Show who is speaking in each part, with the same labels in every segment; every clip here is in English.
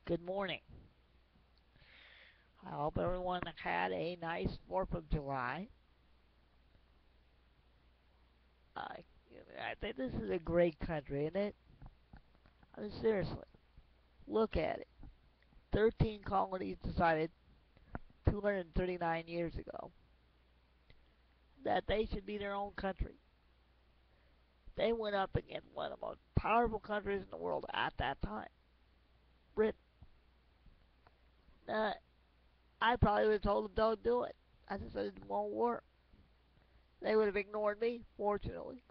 Speaker 1: Good morning. I hope everyone had a nice 4th of July. I, I think this is a great country, isn't it? I mean, seriously, look at it. 13 colonies decided 239 years ago that they should be their own country. They went up against one of the most powerful countries in the world at that time, Britain. Uh, I probably would have told them don't do it. I just said it won't work. They would have ignored me, fortunately,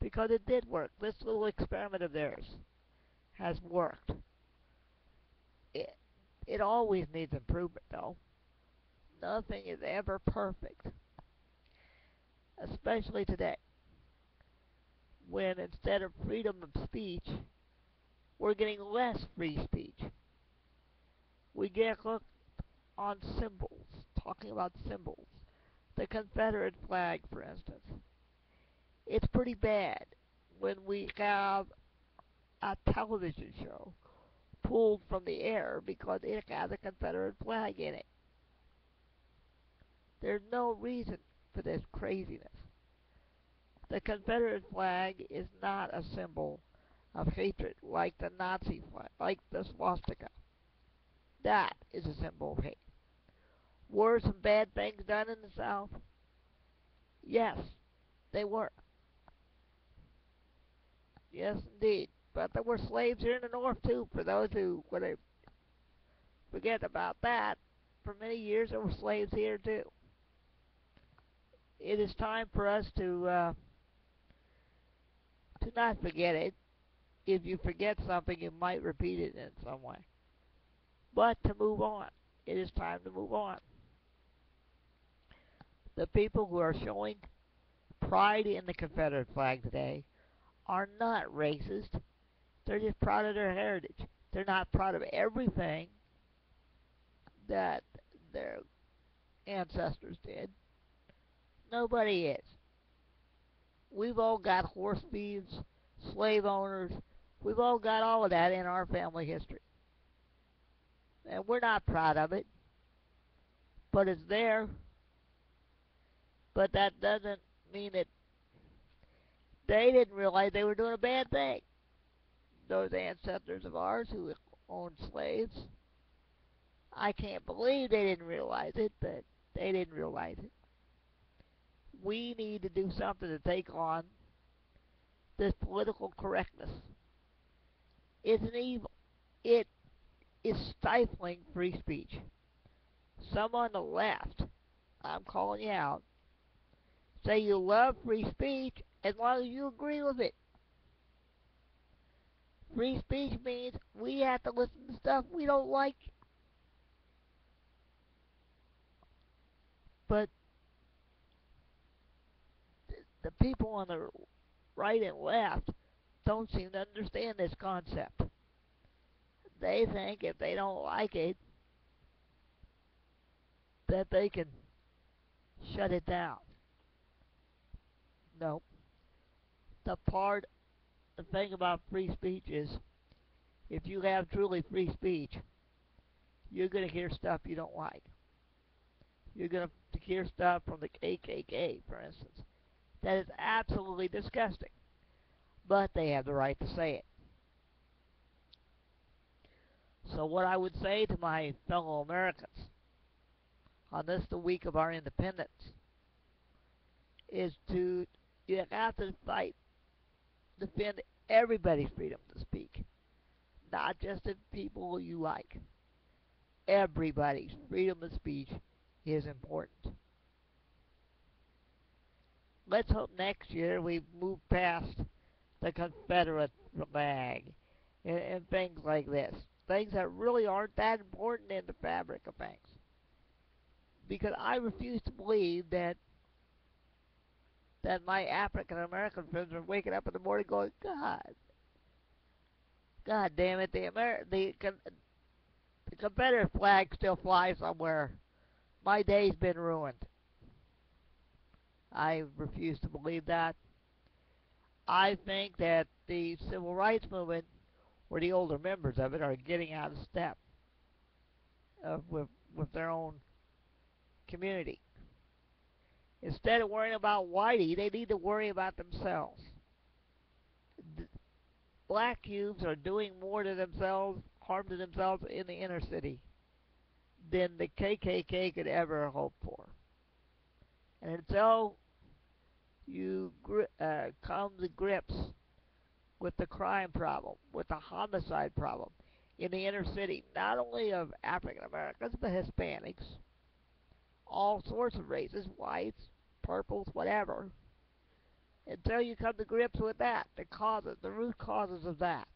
Speaker 1: because it did work. This little experiment of theirs has worked. It, it always needs improvement, though. Nothing is ever perfect, especially today, when instead of freedom of speech, we're getting less free speech. We get hooked on symbols, talking about symbols. The Confederate flag, for instance. It's pretty bad when we have a television show pulled from the air because it has a Confederate flag in it. There's no reason for this craziness. The Confederate flag is not a symbol of hatred like the Nazi flag, like the swastika. That is a symbol of hate. Were some bad things done in the South? Yes, they were. Yes, indeed. But there were slaves here in the North, too, for those who would forget about that. For many years, there were slaves here, too. It is time for us to not forget it. If you forget something, you might repeat it in some way. But to move on. It is time to move on. The people who are showing pride in the Confederate flag today are not racist. They're just proud of their heritage. They're not proud of everything that their ancestors did. Nobody is. We've all got horse thieves, slave owners. We've all got all of that in our family history. And we're not proud of it, but it's there. But that doesn't mean that they didn't realize they were doing a bad thing. Those ancestors of ours who owned slaves, I can't believe they didn't realize it, but they didn't realize it. We need to do something to take on this political correctness. It's an evil. It is stifling free speech. Some on the left, I'm calling you out, say you love free speech as long as you agree with it. Free speech means we have to listen to stuff we don't like. But the people on the right and left don't seem to understand this concept. They think if they don't like it, that they can shut it down. No. The thing about free speech is if you have truly free speech, you're going to hear stuff you don't like. You're going to hear stuff from the KKK, for instance, that is absolutely disgusting. But they have the right to say it. So what I would say to my fellow Americans on this the week of our independence is you have to fight, defend everybody's freedom to speak, not just the people you like. Everybody's freedom of speech is important. Let's hope next year we move past the Confederate flag and things like this. Things that really aren't that important in the fabric of things. Because I refuse to believe that my African American friends are waking up in the morning going, God damn it, the Confederate flag still flies somewhere. My day's been ruined. I refuse to believe that. I think that the civil rights movement where the older members of it are getting out of step with their own community. Instead of worrying about Whitey, they need to worry about themselves. Black youths are doing more to themselves, harm to themselves in the inner city than the KKK could ever hope for. And until you come to grips with the crime problem, with the homicide problem in the inner city, not only of African Americans, but Hispanics, all sorts of races, whites, purples, whatever, until you come to grips with that, the root causes of that,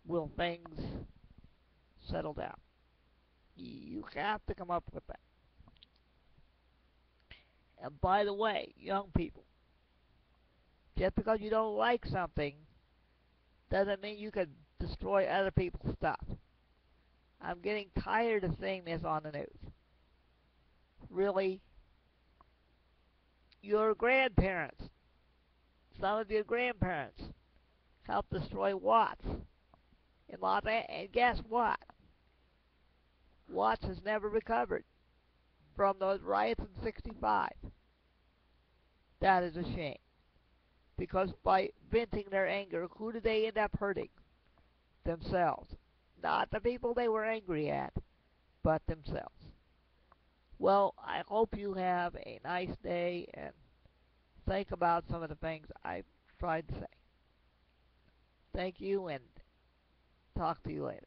Speaker 1: will things settle down. You have to come up with that. And by the way, young people, just because you don't like something doesn't mean you can destroy other people's stuff. I'm getting tired of seeing this on the news. Really, your grandparents, some of your grandparents, helped destroy Watts in Los Angeles. And guess what? Watts has never recovered from those riots in '65. That is a shame. Because by venting their anger, who did they end up hurting? Themselves. Not the people they were angry at, but themselves. Well, I hope you have a nice day and think about some of the things I've tried to say. Thank you and talk to you later.